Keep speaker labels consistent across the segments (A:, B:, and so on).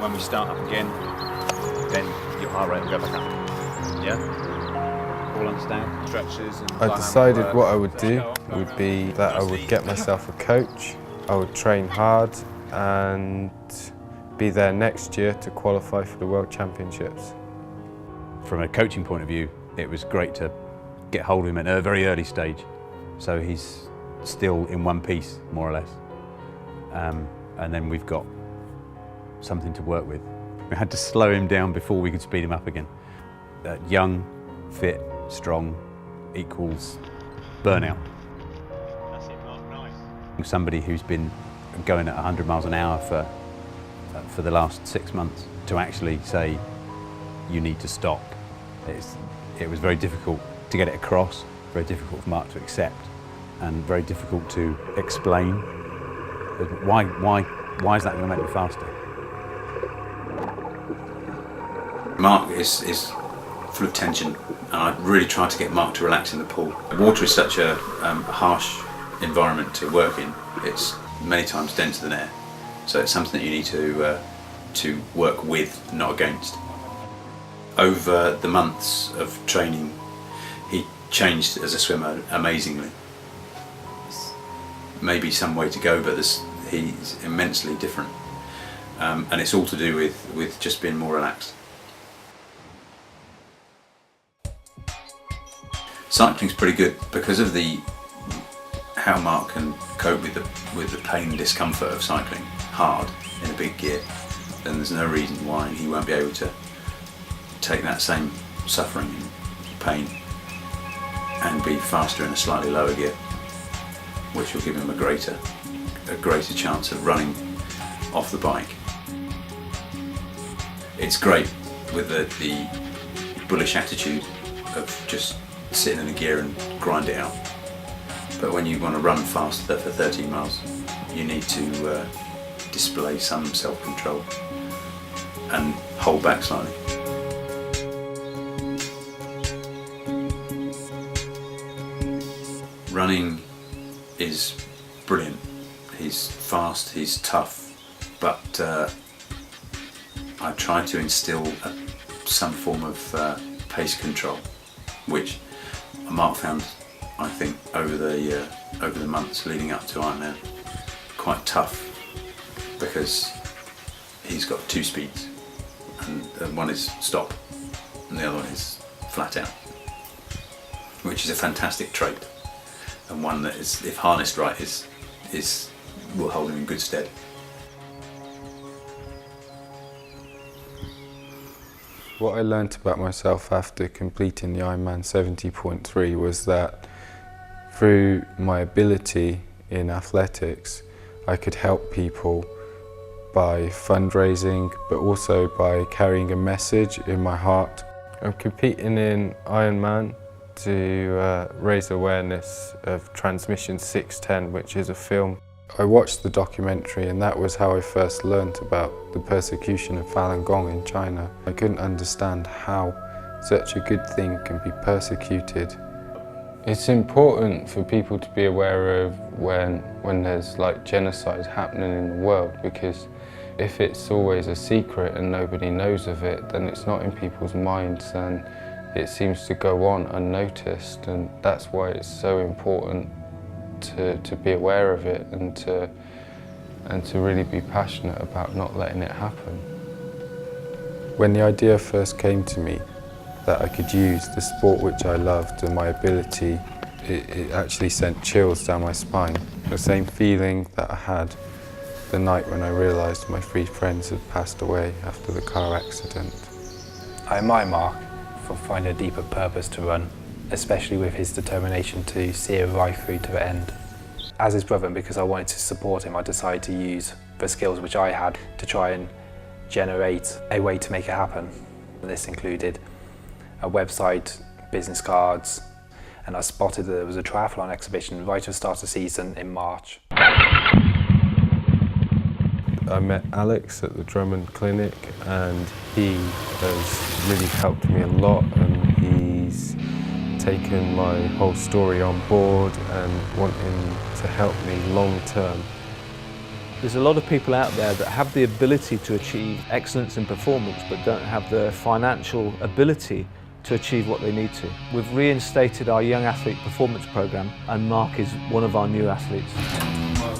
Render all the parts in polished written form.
A: when we start up again, then your heart rate will go back up. Yeah? All understand? Stretches and
B: I decided what I would do would be that I would get myself a coach, I would train hard and be there next year to qualify for the World Championships.
C: From a coaching point of view, it was great to get hold of him at a very early stage. So he's still in one piece, more or less. And then we've got something to work with. We had to slow him down before we could speed him up again. Young, fit, strong equals burnout.
A: That's it, Marc, nice.
C: Somebody who's been going at 100 miles an hour for the last 6 months to actually say, you need to stop. It was very difficult to get it across, very difficult for Marc to accept, and very difficult to explain. Why is that going to make me faster?
D: Marc is full of tension, and I really tried to get Marc to relax in the pool. Water is such a harsh environment to work in. It's many times denser than air, so it's something that you need to work with, not against. Over the months of training, he changed as a swimmer amazingly. Maybe some way to go, but he's immensely different, and it's all to do with just being more relaxed. Cycling's pretty good because of how Marc can cope with the pain and discomfort of cycling hard in a big gear. Then there's no reason why he won't be able to take that same suffering and pain and be faster in a slightly lower gear, which will give him a greater chance of running off the bike. It's great with the bullish attitude of just sitting in a gear and grind it out. But when you want to run faster for 13 miles, you need to display some self-control and hold back slightly. Running is brilliant. He's fast, he's tough, but I try to instill some form of pace control, which Marc found, I think, over the months leading up to Ironman, quite tough, because he's got two speeds, and one is stop, and the other one is flat out, which is a fantastic trait, and one that is, if harnessed right, will hold him in good stead.
B: What I learnt about myself after completing the Ironman 70.3 was that through my ability in athletics, I could help people by fundraising, but also by carrying a message in my heart. I'm competing in Ironman to raise awareness of Transmission 610, which is a film. I watched the documentary, and that was how I first learnt about the persecution of Falun Gong in China. I couldn't understand how such a good thing can be persecuted. It's important for people to be aware of when there's like genocide happening in the world, because if it's always a secret and nobody knows of it, then it's not in people's minds and it seems to go on unnoticed, and that's why it's so important to be aware of it and to really be passionate about not letting it happen. When the idea first came to me that I could use the sport which I loved and my ability, it actually sent chills down my spine. The same feeling that I had the night when I realised my 3 friends had passed away after the car accident.
E: I admire Marc for finding a deeper purpose to run, especially with his determination to see it right through to the end. As his brother, and because I wanted to support him, I decided to use the skills which I had to try and generate a way to make it happen. And this included a website, business cards, and I spotted that there was a triathlon exhibition right at the start of the season in March.
B: I met Alex at the Drummond Clinic, and he has really helped me a lot, and he's taken my whole story on board and wanting to help me long term.
F: There's a lot of people out there that have the ability to achieve excellence in performance but don't have the financial ability to achieve what they need to. We've reinstated our young athlete performance program, and Marc is one of our new athletes.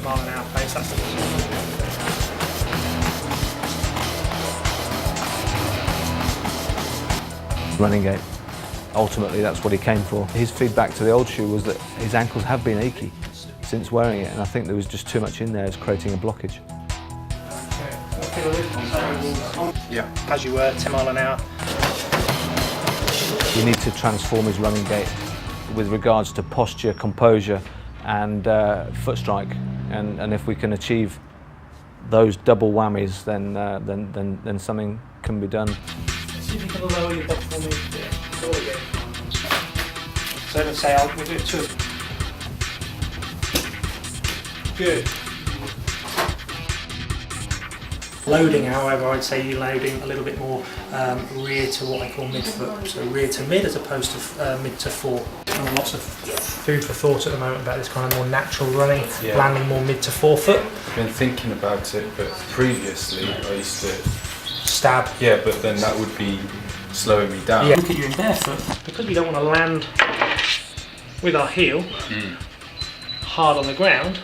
G: Mile an hour pace, that's
F: Running gait. Ultimately, that's what he came for. His feedback to the old shoe was that his ankles have been achy since wearing it, and I think there was just too much in there, it's creating a blockage.
G: Yeah. As you were, 10 mile an hour.
F: We need to transform his running gait with regards to posture, composure, and foot strike. And if we can achieve those double whammies, then something can be done.
G: See if you can lower your butt for me. So let's say we'll do it 2. Good. Loading, however, I'd say you're loading a little bit more rear to what I call mid-foot. So rear to mid as opposed to mid to fore. And lots of food for thought at the moment about this kind of more natural running, landing more mid to forefoot.
B: I've been thinking about it, but previously I used to
G: Stab.
B: Yeah, but then that would be slowing me down.
G: Yeah. Look at you in barefoot. Because we don't want to land with our heel hard on the ground,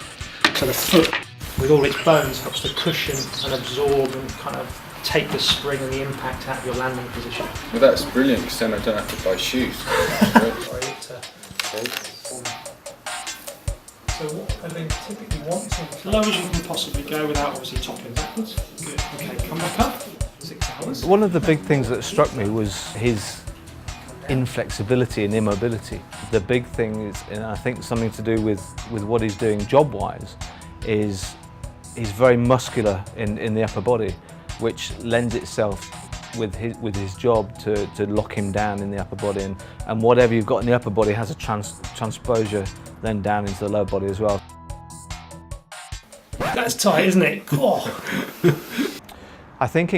G: so the foot with all its bones helps to cushion and absorb and kind of take the spring and the impact out of your landing position.
B: Well, that's brilliant, because then I don't have to buy shoes.
G: So what I then typically want is as low as you can possibly go without obviously toppling backwards. Good. Okay, come back up. 6 hours.
F: One of the big things that struck me was his inflexibility and immobility. The big thing is, and I think something to do with what he's doing job-wise, is he's very muscular in the upper body, which lends itself with his job to lock him down in the upper body, and whatever you've got in the upper body has a transposure then down into the lower body as well.
G: That's tight, isn't it? Oh.
F: I think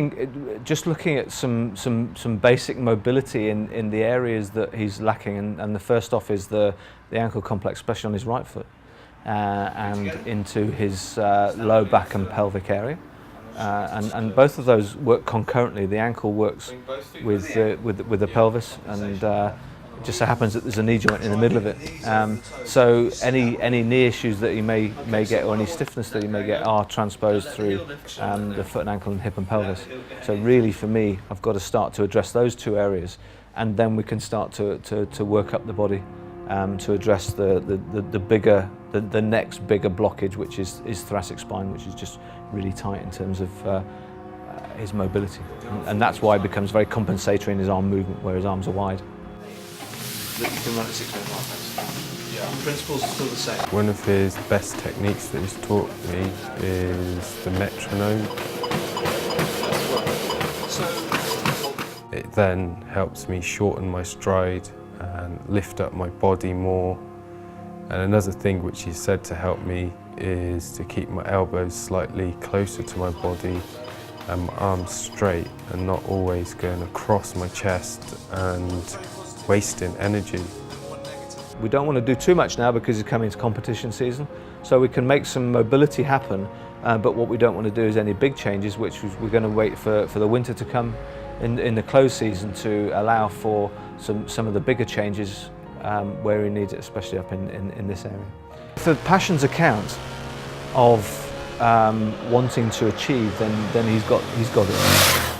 F: just looking at some basic mobility in the areas that he's lacking, and the first off is the ankle complex, especially on his right foot, and into his low back and pelvic area. And both of those work concurrently. The ankle works with the pelvis, and it just so happens that there's a knee joint in the middle of it. So any knee issues that you may get, or any stiffness that you may get, are transposed through the foot and ankle and hip and pelvis. So really, for me, I've got to start to address those 2 areas, and then we can start to work up the body to address the next bigger blockage, which is thoracic spine, which is just really tight in terms of his mobility. And that's why it becomes very compensatory in his arm movement, where his arms are wide.
G: That you can run at 6 minute mile pace. Yeah. The principles are still the same.
B: One of his best techniques that he's taught me is the metronome. It then helps me shorten my stride and lift up my body more. And another thing which he said to help me is to keep my elbows slightly closer to my body and my arms straight, and not always going across my chest and wasting energy.
F: We don't want to do too much now because it's coming to competition season, so we can make some mobility happen, but what we don't want to do is any big changes, which we're going to wait for the winter to come in the close season to allow for some of the bigger changes where he needs it, especially up in this area. If the passion's account of wanting to achieve, then he's got it.